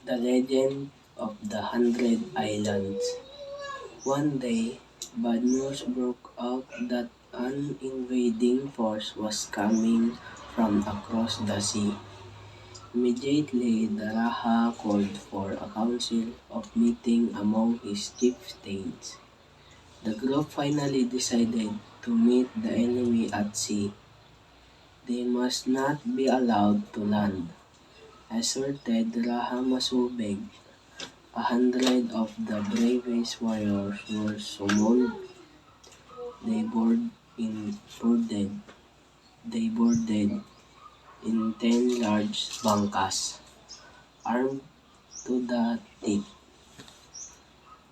The Legend of the Hundred Islands. One day, bad news broke out that an invading force was coming from across the sea. Immediately, the Raja called for a council of meeting among his chieftains. The group finally decided to meet the enemy at sea. They must not be allowed to land, asserted Raja Masubeg. 100 of the bravest warriors were summoned. They boarded in boarded. They boarded in 10 large bangkas, armed to the teeth.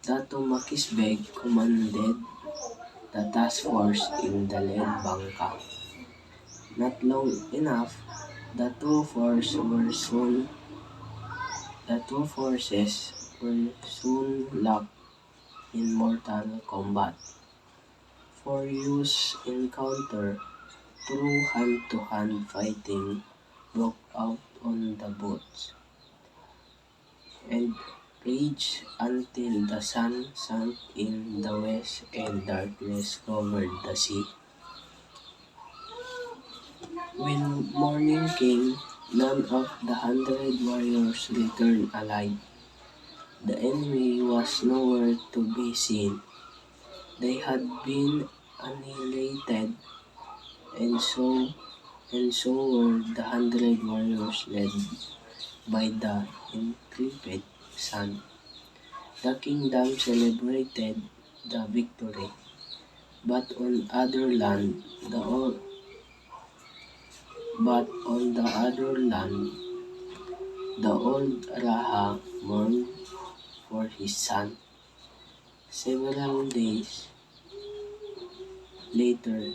Dato Makisbeg commanded the task force in the lead bangka. Not long enough, the two forces were soon locked in mortal combat. Furious encounter, true hand-to-hand fighting broke out on the boats, and raged until the sun sank in the west and darkness covered the sea. When morning came, none of the 100 warriors returned alive. The enemy was nowhere to be seen. They had been annihilated, and so were the 100 warriors led by the intrepid son. The kingdom celebrated the victory, but on the other land, the old Raja mourned for his son. Several days later,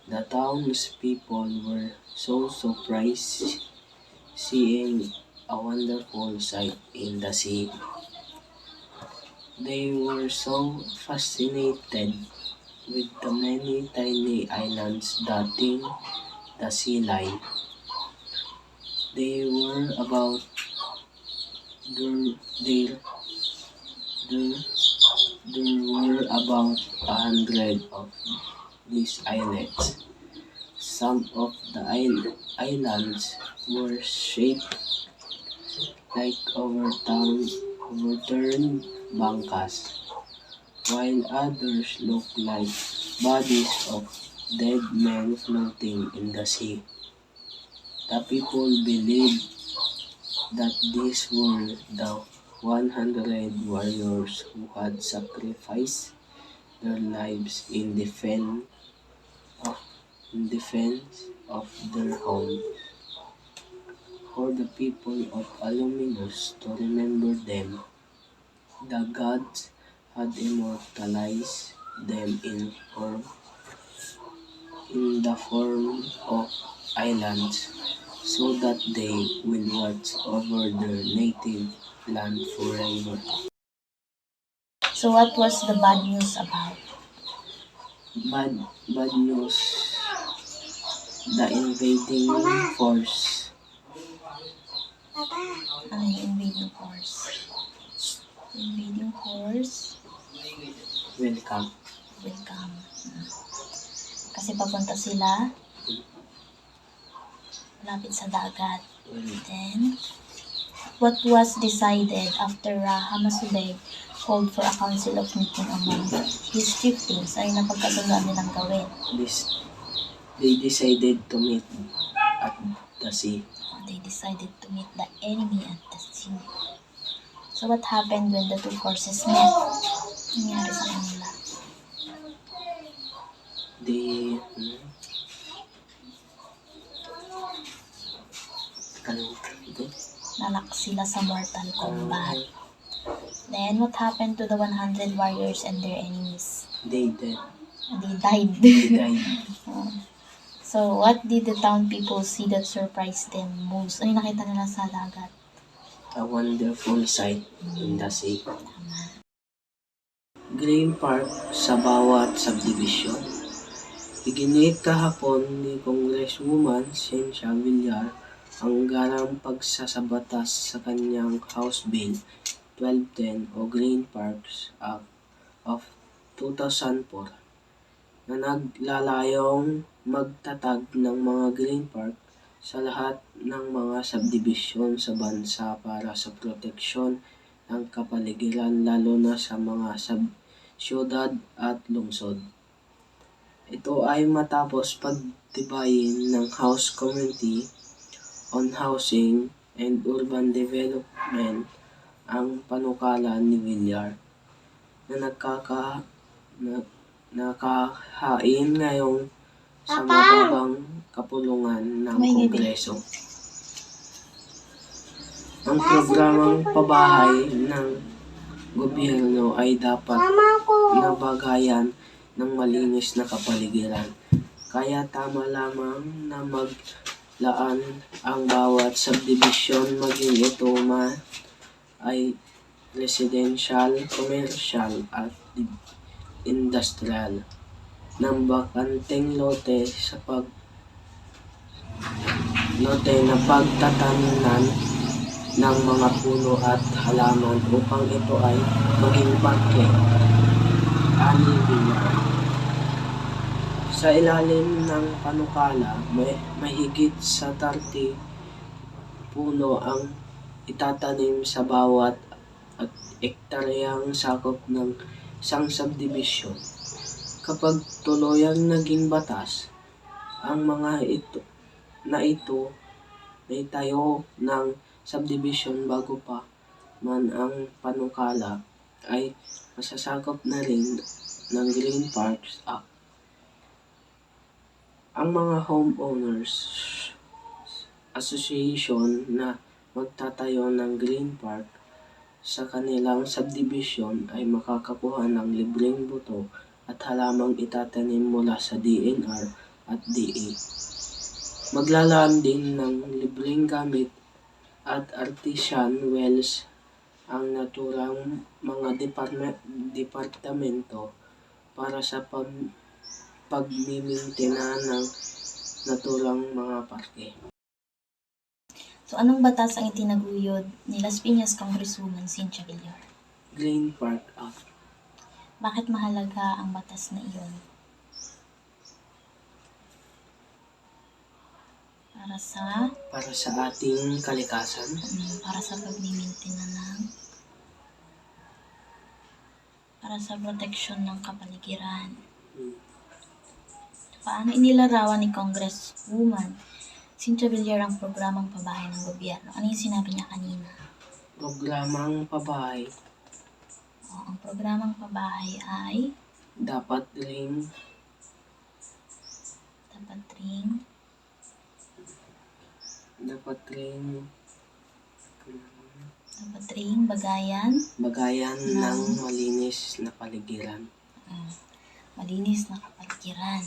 the townspeople were so surprised seeing a wonderful sight in the sea. They were so fascinated with the many tiny islands dotting the sea line. They were about there, there, there, there were about 100 of these islets. Some of the islands were shaped like overturned bangkas, while others looked like bodies of dead men floating in the sea. The people believed that these were the 100 warriors who had sacrificed their lives of, in defense of their home. For the people of Aluminous to remember them, the gods had immortalized them in the form of islands, so that they will watch over their native land forever. So what was the bad news about? Bad news, the invading force. Ano yung invading force? Invading force Welcome. will come. Kasi papunta sila malapit sa dagat. Then, what was decided after Raja Masubeg called for a council of meeting among his chieftains ay napagkasunduan nilang gawin. They decided to meet at the sea. They decided to meet the enemy at the sea. So what happened when the two forces met? Nangyari sa kanila? They Nalak sila sa mortal combat. Then what happened to the 100 warriors and their enemies? They died. They died. They died. So what did the town people see that surprised them most? Ano yung nakita nila sa dagat? A wonderful sight in the sea. Green Park sa bawat subdivision. Iginit kahapon ni Congresswoman Cynthia Villar ang garang pagsasabatas sa kanyang House Bill 1210 o Green Parks Act of 2004 na naglalayong magtatag ng mga green park sa lahat ng mga subdivision sa bansa para sa proteksyon ng kapaligiran lalo na sa mga syudad at lungsod. Ito ay matapos pagtibayin ng House Committee on Housing and Urban Development ang panukala ni Villar na nakahain ngayon sa mababang kapulungan ng Kongreso. Ang programang pabahay ng gobyerno ay dapat nabagayan ng malinis na kapaligiran. Kaya tama lamang na maglaan ang bawat subdivision maging ito ay residential, commercial at industrial ng bakanteng lote na pagtatanan ng mga puno at halaman upang ito ay maging parke. Ani Villar. Sa ilalim ng panukala, may higit sa 30 puno ang itatanim sa bawat ektaryang sakop ng isang subdivision. Kapag tuluyang naging batas, ang mga ito ay tayo ng subdivision bago pa man ang panukala ay masasakop na rin ng Green Parks Act. Ang mga homeowners association na magtatayo ng green park sa kanilang subdivision ay makakakuha ng libreng buto at halamang itatanim mula sa DNR at DA. Maglalaan din ng libreng gamit at artisan wells ang naturang mga departamento para sa pagmimintena ng naturang mga parke. So, anong batas ang itinaguyod ni Las Piñas Congresswoman Cynthia Villar? Green Park Act. Bakit mahalaga ang batas na iyon? Para sa ating kalikasan. Para sa pagmimintena para sa proteksyon ng kapaligiran. Paano inilarawan ni Congresswoman Cynthia Villar ang programang pabahay ng gobyerno? Ano yung sinabi niya kanina? Programang pabahay. Ang programang pabahay ay dapat ring bagayan ng malinis na paligiran. Malinis na kapaligiran.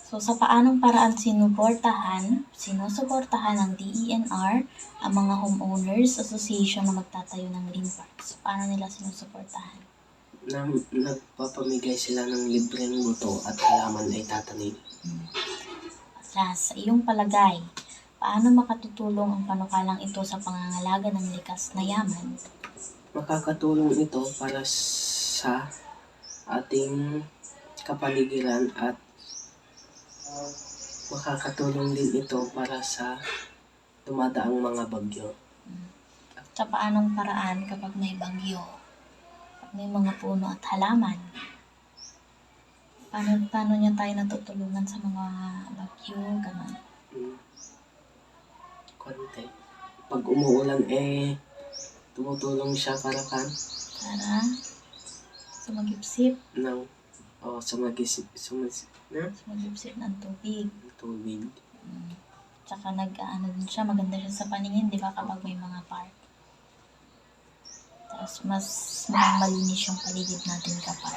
So, sa paanong paraan sinusuportahan ng DENR ang mga homeowners association na magtatayo ng green parks? Paano nila sinusuportahan? Nagpapamigay sila ng libreng buto at halaman ay tatanim. Sa iyong palagay, paano makatutulong ang panukalang ito sa pangangalaga ng likas na yaman? Makakatulong ito para sa ating kapaligiran at makakatulong din ito para sa dumadaang mga bagyo. Sa paanong paraan kapag may bagyo, kapag may mga puno at halaman, paano niya tayo natutulungan sa mga bagyo, gano'n? Konti. Pag umuulan tumutulong siya para sumagipsip ng tubig. Tsaka din siya, maganda siya sa paningin, di ba, kapag may mga park. Tapos mas malinis yung paligid natin kapag